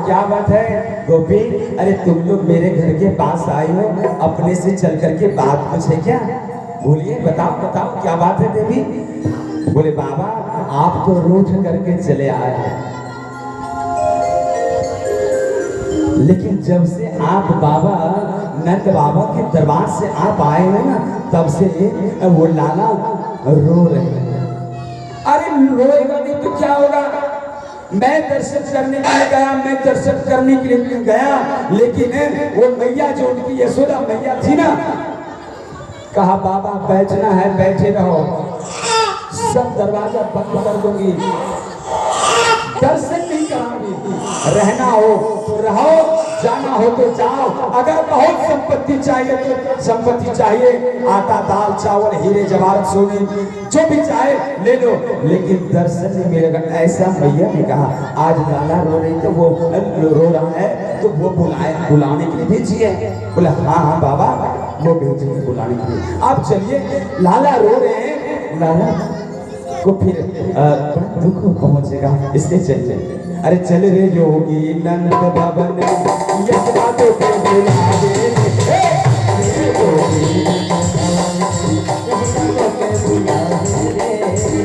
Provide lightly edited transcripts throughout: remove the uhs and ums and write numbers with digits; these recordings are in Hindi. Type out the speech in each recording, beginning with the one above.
क्या बात है गोपी? अरे तुम लोग मेरे घर के पास आए हो, अपने से चल करके बात कुछ है क्या? बोलिए, बताओ बताओ क्या बात है देवी? बोले बाबा आप तो रूठ करके चले आए हैं, लेकिन जब से आप बाबा नंद बाबा के दरबार से आप आए हो ना, तब से वो लाला रो रहे हैं। अरे रोएगा नहीं तो क्या होगा? मैं दर्शन करने के लिए गया, मैं दर्शन करने के लिए गया, लेकिन वो मैया जो उनकी यशोदा मैया थी ना, कहा बाबा बैठना है बैठे रहो, सब दरवाजा बंद कर दूंगी, दर्शन नहीं कराऊंगी, रहना हो तो रहो, जाना हो तो जाओ, अगर बहुत संपत्ति चाहिए तो संपत्ति चाहिए, आटा दाल चावल हीरे जवाहरात सोने जो भी चाहे ले लो, लेकिन दर्शन नहीं मिलेगा। ऐसा मैया ने कहा। आज लाला रो रही तो वो रो रहा है तो वो बुलाने के लिए भेजिए। बोला हाँ हाँ बाबा वो भेजिए बुलाने के लिए। आप चलिए, लाला रो रहे हैं, लाला को फिर बड़ा दुख पहुंचेगा, इसलिए चलिए। अरे चल रे योगी नंद भवन यशोदा को बुला दे,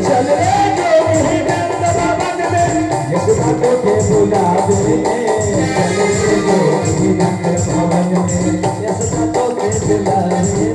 चल रे योगी नंद भवन में यशोदा को बुला दे, चल रे योगी नंद भवन में यशोदा को बुला दे।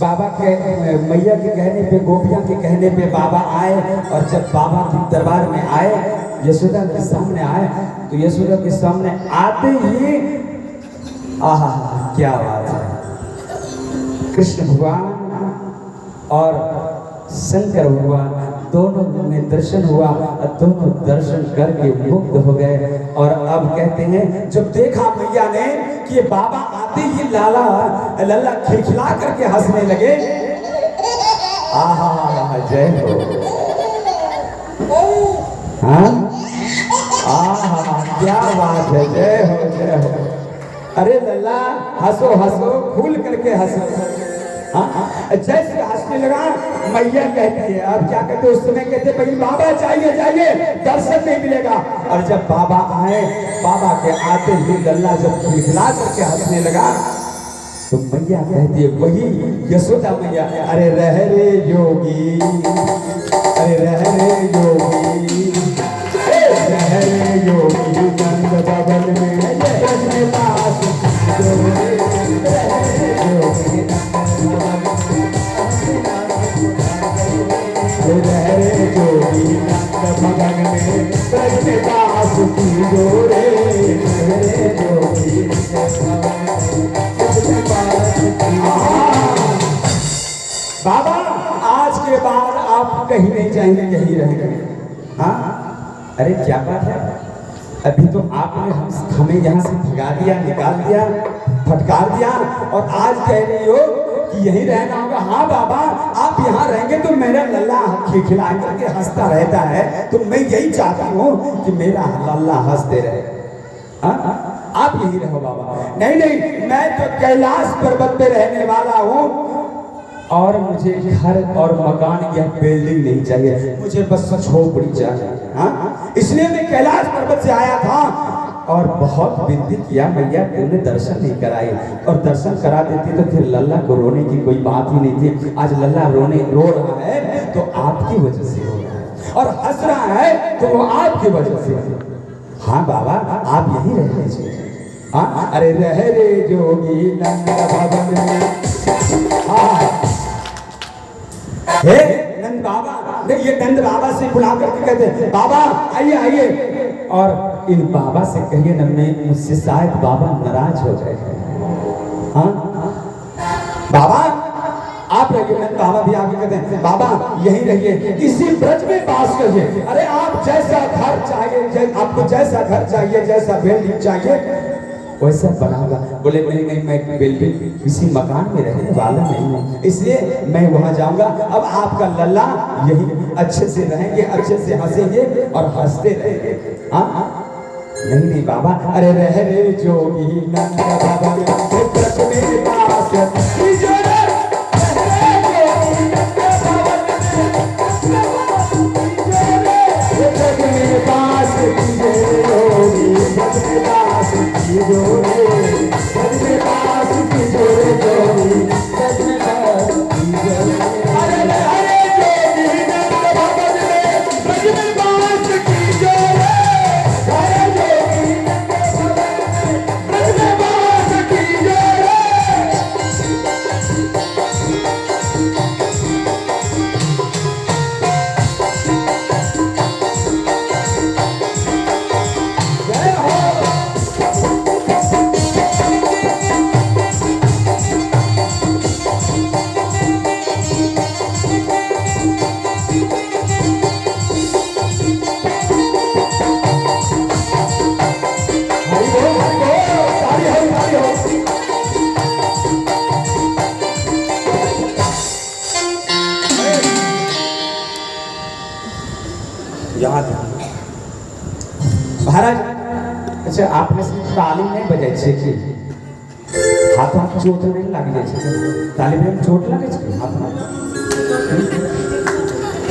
बाबा के मैया के कहने पे, गोपियां के कहने पे बाबा आए, और जब बाबा के दरबार में आए, यशोदा के सामने आए, तो यशोदा के सामने आते ही आहा क्या बात है, कृष्ण भगवान और शंकर भगवान दोनों में दर्शन हुआ, दोनों दर्शन करके मुक्त हो गए। और अब कहते हैं जब देखा मैया ने कि बाबा आते ही लाला लल्ला खिलखिला करके हंसने लगे, आहा जय हो, हाँ आहा क्या बात है, जय हो जय हो। अरे लल्ला हंसो हंसो, खुल करके हंसो। जैसे हंसने लगा मैया कहती है, अब क्या कहते उस समय कहते भाई बाबा चाहिए चाहिए, दर्शन नहीं मिलेगा। और जब बाबा आए, बाबा के आते ही लल्ला जब खिलखिला करके हंसने लगा, तो मैया कहती है, वही यशोदा मैया, अरे रह रे योगी, अरे रह रे योगी, रह रे योगी नंद भवन में कृष्ण दास भगन में कृष्णदास की जोरे, बाबा आज के बाद आप कहीं नहीं जाएंगे, यहीं रहेंगे। हाँ अरे क्या बात है, अभी तो आपने हमें यहाँ से भगा दिया, निकाल दिया, फटकार दिया, और आज कह रही हो कि यही रहना होगा। हाँ बाबा आप यहाँ रहेंगे तो मेरा लल्ला खिलखिला करके हंसता रहता है, तो मैं यही चाहती हूँ कि मेरा लल्ला हंसते रहे। आप यही रहो बाबा। नहीं नहीं, मैं तो कैलाश पर्वत पे रहने वाला हूँ, और मुझे घर और मकान या बिल्डिंग नहीं चाहिए, मुझे बस झोपड़ी चाहिए। हाँ इसलिए मैं कैलाश पर्वत से आया था, और बहुत विनती किया मैया तुमने दर्शन नहीं कराई, और दर्शन करा देती तो फिर लल्ला को रोने की कोई बात ही नहीं थी। आज लल्ला रो रहा है तो आपकी वजह से रो रहा है, और हंस रहा है तो वो आपकी वजह से। हाँ बाबा आप यही रह लीजिए। हाँ अरे रह रे जोगी नंद भवन में, हाँ हे नंद बाबा, ये नंद बाबा से बुला करके कहते बाबा आइए आइए, और इन बाबा से कहिए न, मुझसे शायद बाबा नाराज हो गए। हाँ बाबा आप रहिए, मैं बाबा भी आगे कहते हैं बाबा यहीं रहिए, इसी ब्रज में पास करिए। अरे आप जैसा घर चाहिए, आपको जैसा घर चाहिए, जैसा बिल्डिंग चाहिए वैसा बनाऊंगा। बोले नहीं मैं बिल्डिंग किसी मकान में रहने वाला नहीं हूँ, इसलिए मैं वहां जाऊंगा। अब आपका लल्ला यही अच्छे से रहेंगे, अच्छे से हंसेंगे और हंसते रहेंगे। हाँ नहीं बाबा, अरे रह रे जोगी नंद बाबा ब्रज में पास कीजिए, महाराज। अच्छा आपने ताली नहीं बजाई छै कि हाथ चोट नहीं लग जाए छै? ताली में चोट लगे छै हाथ में?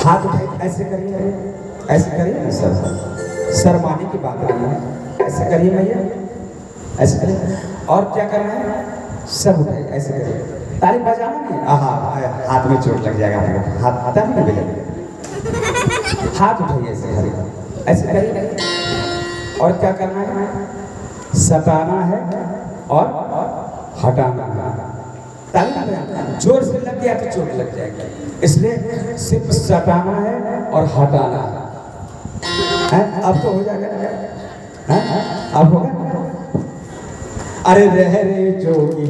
हाथ उठाइए, ऐसे करिए, ऐसे करिए ना सर, शर्माने की बात नहीं है। ऐसे करिए भैया, ऐसे करिए। और क्या करना है? सब उठाइए, ऐसे करिए। ताली बजाना नहीं, हाथ में चोट लग जाएगा। हाथ आता नहीं बजाइए, हाथ उठाइए, ऐसे करिए, ऐसे करिए। और क्या करना है? सताना है और हटाना है। ताली जोर से लग गया तो चोट लग जाएगी, इसलिए सिर्फ सताना है और हटाना है। अब तो हो जाएगा, अब होगा। अरे रह रे जोगी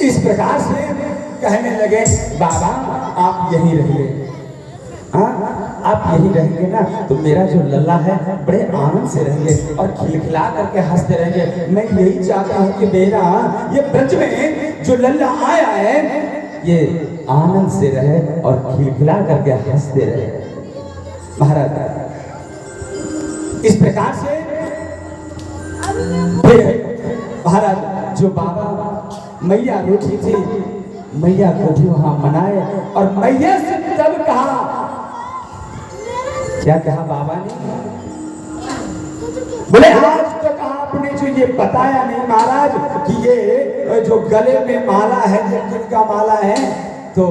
इस प्रकार से कहने लगे बाबा आप यहीं रहिए। हाँ आप यहीं रहेंगे ना तो मेरा जो लल्ला है बड़े आनंद से रहेंगे और खिलखिला करके हंसते रहेंगे। मैं यही चाहता हूँ कि मेरा ये ब्रज में जो लल्ला आया है ये आनंद से रहे और खिलखिला करके हंसते रहे। महाराज इस प्रकार से महाराज जो बाबा मैया रोटी थी मैया को भी वहां मनाए और मैया से तब कहा, क्या कहा बाबा ने? बोले आज तक आपने जो ये बताया नहीं महाराज कि ये जो गले में माला है ये किनका माला है, तो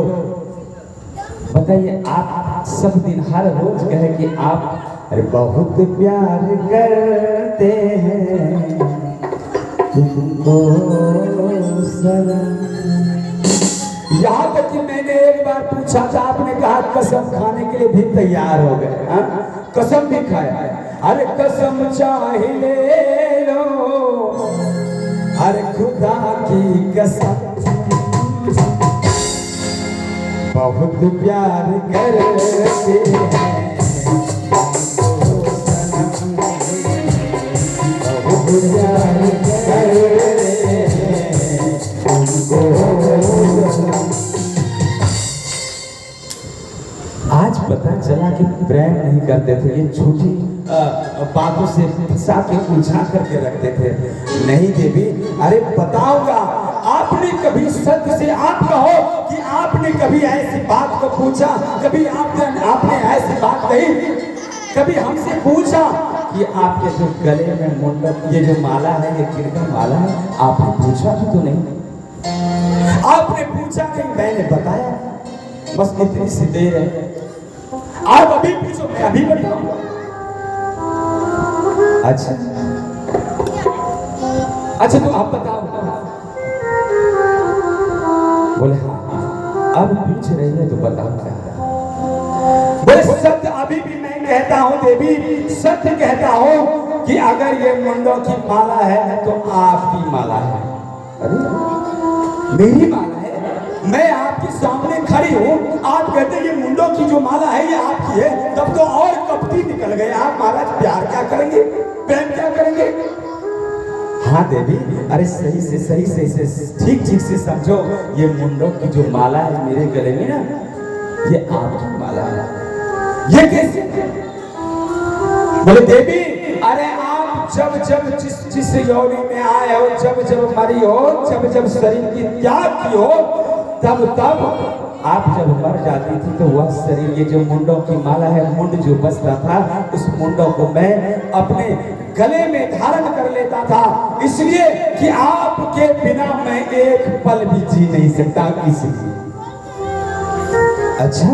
बताइए आप सब दिन हर रोज कहे कि आप अरे बहुत प्यार करते हैं तुमको सनम। यहाँ तक कि मैंने एक बार पूछा था, आपने कहा कसम खाने के लिए भी तैयार हो गए। कसम भी खाया, अरे कसम चाहे ले लो, अरे खुदा की कसम बहुत प्यार करते हैं बहुत प्यार आज पता चला कि प्रेम नहीं करते थे, ये झूठी बातों से फंसा के उलझा करके रखते थे। नहीं देवी, अरे बताऊंगा आपने कभी सत्य से आप कहो कि आपने कभी ऐसी बात को पूछा, कभी आपने ऐसी बात कही, कभी हमसे पूछा कि आपके जो गले में मुंडक ये जो माला है ये किरका माला है, आपने पूछा भी तो नहीं, आपने पूछा नहीं, मैंने बताया, बस इतनी सी देर है। आप अभी पूछो, मैं अभी बताऊंगा। अच्छा अच्छा, तो आप बताओ। बोले हाँ, अब पूछ रही है तो बताओ क्या है। बोले सत्य अभी भी मैं कहता हूँ देवी, सत्य कहता हूँ कि अगर ये मुंडों की माला है तो आपकी माला है। अरे मेरी माला है, मैं आपके सामने खड़ी हूँ, आप कहते हैं ये मुंडों की जो माला है ये आपकी है, तब तो और कपटी निकल गए आप महाराज। प्यार क्या करेंगे, प्रेम क्या करेंगे? हाँ देवी, अरे सही से ठीक से समझो, ये मुंडों की जो माला है मेरे गले में ना, ये आपकी माला है। ये कैसे? बोले देवी, अरे आप जब जिस योनि में आए हो, जब मरी हो, जब शरीर की त्याग की हो, तब आप जब मर जाती थी तो वह शरीर, ये जो मुंडों की माला है, मुंड जो बचता था, उस मुंडों को मैं अपने गले में धारण कर लेता था, इसलिए कि आपके बिना मैं एक पल भी जी नहीं सकता इसलिए। अच्छा,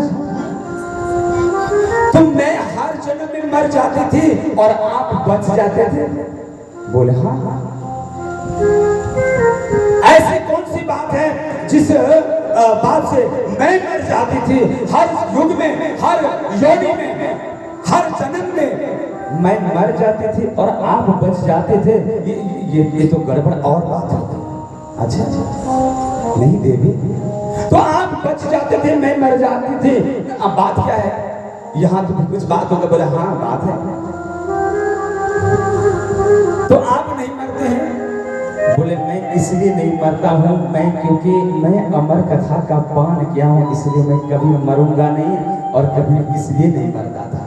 तो मैं हर जन्म में मर जाती थी और आप बच जाते थे? बोले हाँ। ऐसी कौन सी बात है जिस बात से मैं मर जाती थी, हर युग में, हर योनि में, हर जन्म में मैं मर जाती थी और आप बच जाते थे? ये तो गड़बड़ और बात है। अच्छा नहीं देवी, तो आप बच जाते थे, मैं मर जाती थी, अब बात क्या है? यहाँ तो कुछ बात होगा। बोले हाँ बात है। तो आप नहीं मरते हैं? बोले मैं इसलिए नहीं मरता हूँ, मैं क्योंकि मैं अमर कथा का पान किया हूँ, इसलिए मैं कभी मरूंगा नहीं, और कभी इसलिए नहीं मरता था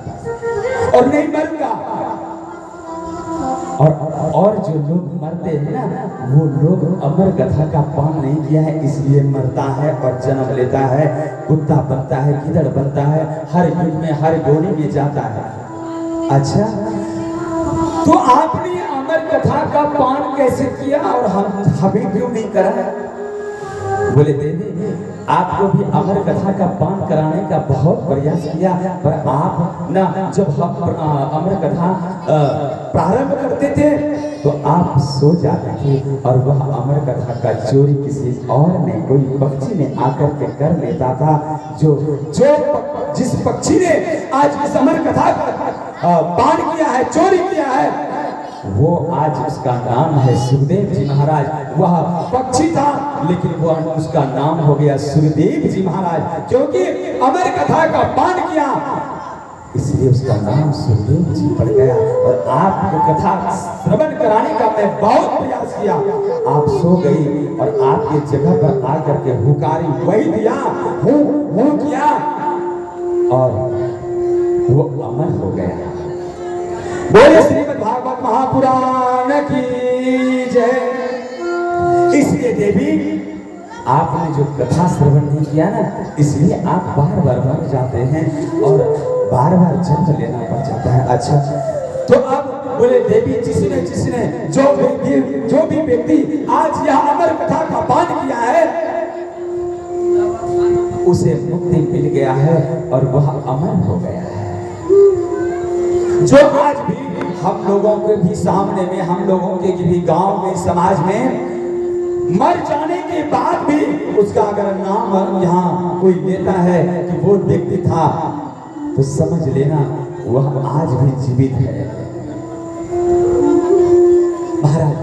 और नहीं मरूंगा। और जो लोग मरते हैं ना, वो लोग अमर कथा का पान नहीं किया है, इसलिए मरता है और जन्म लेता है, कुत्ता बनता है, गिदड़ बनता है, हर युग में हर योनि में जाता है। अच्छा, तो आपने अमर कथा का पान कैसे किया और हमें क्यों नहीं करा? बोले देवी, आपको भी अमर कथा का पान कराने का बहुत प्रयास किया, पर आप ना, जब हम अमर कथा प्रारंभ करते थे तो आप सो जाते थे, और वह अमर कथा का चोरी किसी और ने, कोई पक्षी ने आकर के कर लेता था। जिस पक्षी ने आज इस अमर कथा का पान किया है, चोरी किया है, वो आज उसका नाम है सुखदेव जी महाराज। वह पक्षी था लेकिन वो उसका नाम हो गया सुखदेव जी महाराज, क्योंकि अमर कथा का पान किया, इसलिए उसका नाम सुखदेव जी पड़ गया। और आपको कथा श्रवण कराने का मैं बहुत प्रयास किया, आप सो गई और आपके जगह पर आकर के हुकारी वही दिया, हूँ किया, और वो अमर हो गया। बोले श्रीमद् भागवत महापुराण की जय। इसलिए देवी, आपने जो कथा श्रवण नहीं किया ना, इसलिए आप बार बार मर जाते हैं और बार बार जन्म लेना पड़ जाता है। अच्छा, तो अब बोले देवी, जिसने जो भी व्यक्ति आज यह अमर कथा का पान किया है, उसे मुक्ति मिल गया है और वह अमर हो गया है। जो आज भी हम लोगों के भी सामने में, हम लोगों के भी गांव में, समाज में मर जाने के बाद भी उसका अगर नाम यहाँ कोई लेता है कि वो व्यक्ति था, तो समझ लेना वह आज भी जीवित है। महाराज,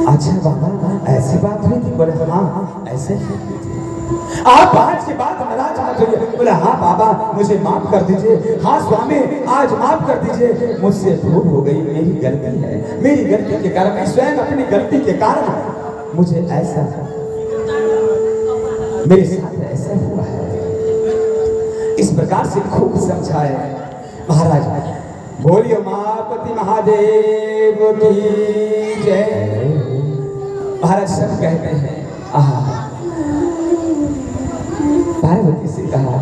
अच्छा बाबा ऐसी बात हुई थी? बोले हाँ ऐसे ही। आप आज के बाद नाराज मत होइए। बोले हाँ बाबा मुझे माफ कर दीजिए, हाँ स्वामी आज माफ कर दीजिए, मुझसे भूल हो गई, मेरी गलती है, मेरी गलती के कारण, मैं स्वयं अपनी गलती के कारण मुझे ऐसा, मेरे साथ ऐसा हुआ है। इस प्रकार से खूब समझाए महाराज। बोलिए उमापति महादेव की जय। महाराज सब कहते हैं पार्वती से कहा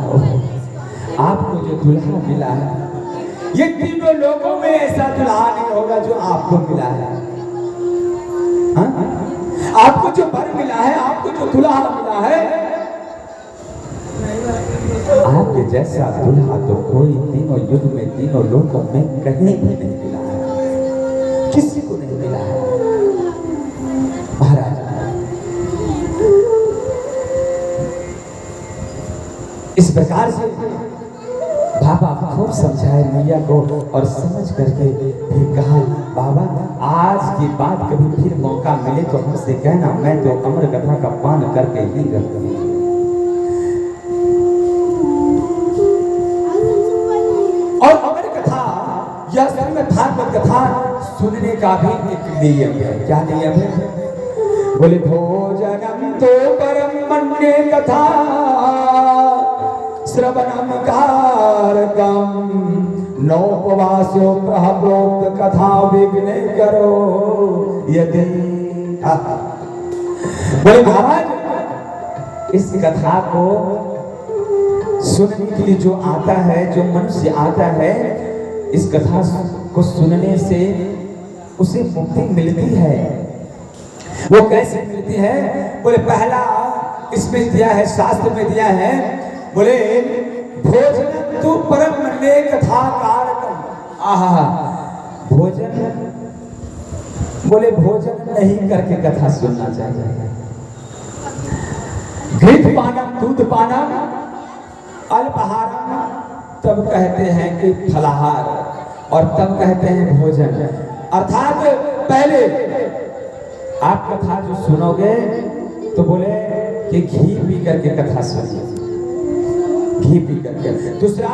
आपको जो दुल्हा मिला है ये तीनों लोगों में ऐसा दुल्हा नहीं होगा जो आपको मिला है। हा? आपको जो वर मिला है, आपको जो दुल्हा मिला है, आपके जैसा दुल्हा तो कोई तीनों युग में तीनों लोगों में कहीं भी नहीं मिला है, किसी को नहीं मिला है। महाराज इस प्रकार से बाबा खूब समझाए मैया को और समझ करके फिर कहा बाबा आज की बात कभी फिर मौका मिले तो हमसे कहना, मैं तो अमर कथा का पान करके ही रहूंगी। और अमर कथा या श्रीमद् भागवत कथा सुनने का भी एक नियम है। क्या नियम है? बोले भोजनम तो परम मन्ये कथा श्रवणम कारकम नौपवासो प्रहप्रोक्त कथा विघ्न करो यदि। बोले महाराज इस कथा को सुनने के लिए जो आता है, जो मनुष्य आता है, इस कथा को सुनने से उसे मुक्ति मिलती है। वो कैसे मिलती है? बोले पहला इसमें दिया है, शास्त्र में दिया है, बोले भोजन तू परम मन्ये कथा कारकम। आहा भोजन, बोले भोजन नहीं करके कथा सुनना चाहिए। घृत पानम दूध पानम अल्पाहारम, तब कहते हैं कि फलाहार, और तब कहते हैं भोजन। अर्थात पहले आप कथा जो सुनोगे तो बोले कि घी पी करके कथा सुनिए, घी पी करके। दूसरा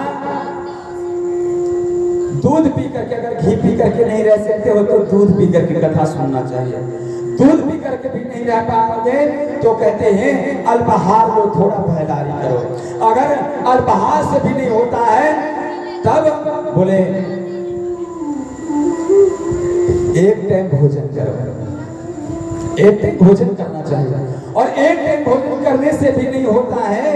दूध पी करके, अगर घी पी करके नहीं रह सकते हो तो दूध पी करके कथा सुनना चाहिए। दूध पी करके भी नहीं रह पाओगे तो कहते हैं अल्पाहार लो, थोड़ा पहलारी करो। अगर अल्पाहार से भी नहीं होता है तब बोले एक टाइम भोजन करो, एक टाइम भोजन करना चाहिए। और एक टाइम भोजन करने से भी नहीं होता है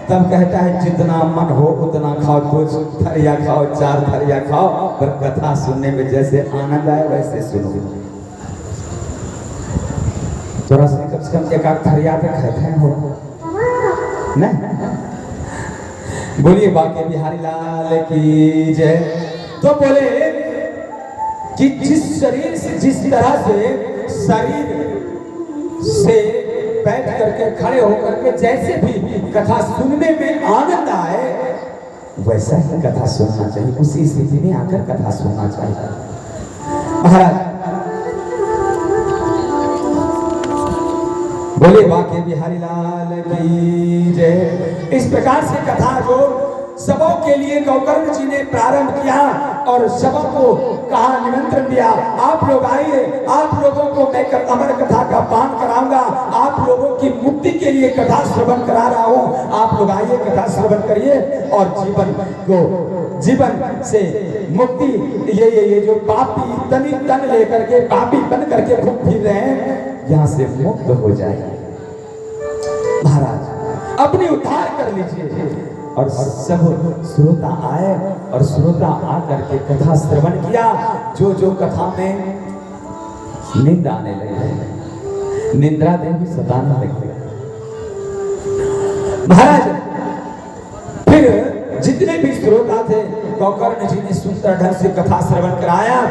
तब कहता है जितना मन हो उतना खाओ, 2 थरिया खाओ, 4 थरिया खाओ, पर कथा सुनने में जैसे आनंद आए वैसे सुनो। थोड़ा सा कम से कम 1-8 थरिया पे खाते हो नहीं? बोलिए बाके बिहारी लाल की जय। तो बोले कि जिस शरीर से, जिस तरह से शरीर से बैठ करके खड़े होकर के जैसे भी कथा सुनने में आनंद आए वैसा ही कथा सुनना चाहिए, उसी स्थिति में आकर कथा सुनना चाहिए। महाराज बोले बाके बिहारी लाल की जय। इस प्रकार से कथा जो सबों के लिए गौकर्ण जी ने प्रारंभ किया और सबों को कहा, निमंत्रण दिया, आप लोग आइए, आप लोगों को मैं अमर कथा का पान कराऊंगा, आप लोगों की मुक्ति के लिए कथा श्रवण करा रहा हूं, आप लोग आइए कथा श्रवण करिए और जीवन से मुक्ति, ये जो पापी तन लेकर के पापी बन करके घूम फिर रहे हैं, यहाँ से मुक्त हो जाए। महाराज अपनी उद्धार कर लीजिए। और सब श्रोता आए और श्रोता आकर के कथा श्रवण किया। जो कथा में नींद आने लगे, निंद्रा देवी सताने लगे। महाराज फिर जितने भी श्रोता थे गौकर्ण जी ने सुंदर ढंग से कथा श्रवण कराया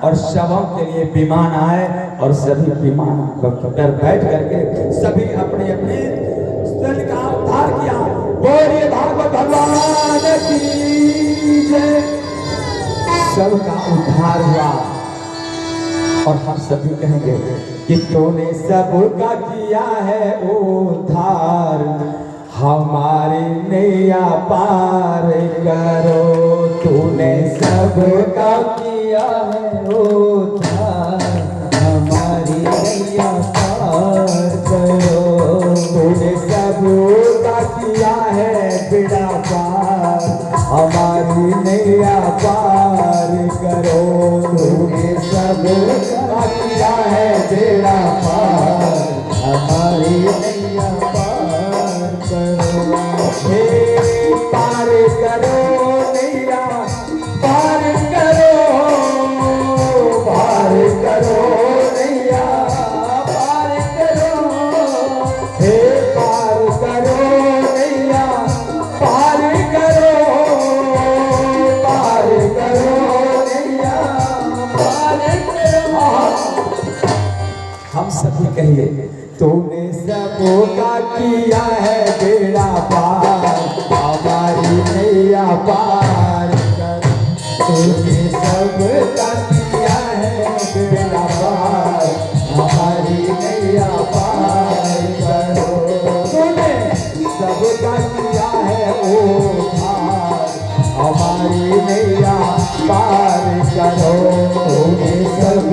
और शवों के लिए विमान आए और सभी विमान पर बैठ करके सभी अपने अपने स्थल का उद्धार किया। बोलिए भागवत भगवान की जय। सबका उद्धार हुआ और हम सभी कहेंगे कि तूने सबका किया है उद्धार, हमारी नैया पार करो। तूने सबका किया है उद्धार, हमारी नैया पार करो। तूने सबका किया है बेड़ा पार, हमारी नैया पार करो। तूने सबका किया है बेड़ा पार, सभी कहिए, तूने सबका किया है बेड़ा पार, हमारी नैया पार कर। तूने सबका किया है बेड़ा पार, हमारी नैया पार करो। तूने सबका किया है ओ पार, हमारी नैया पार करो। तूने सब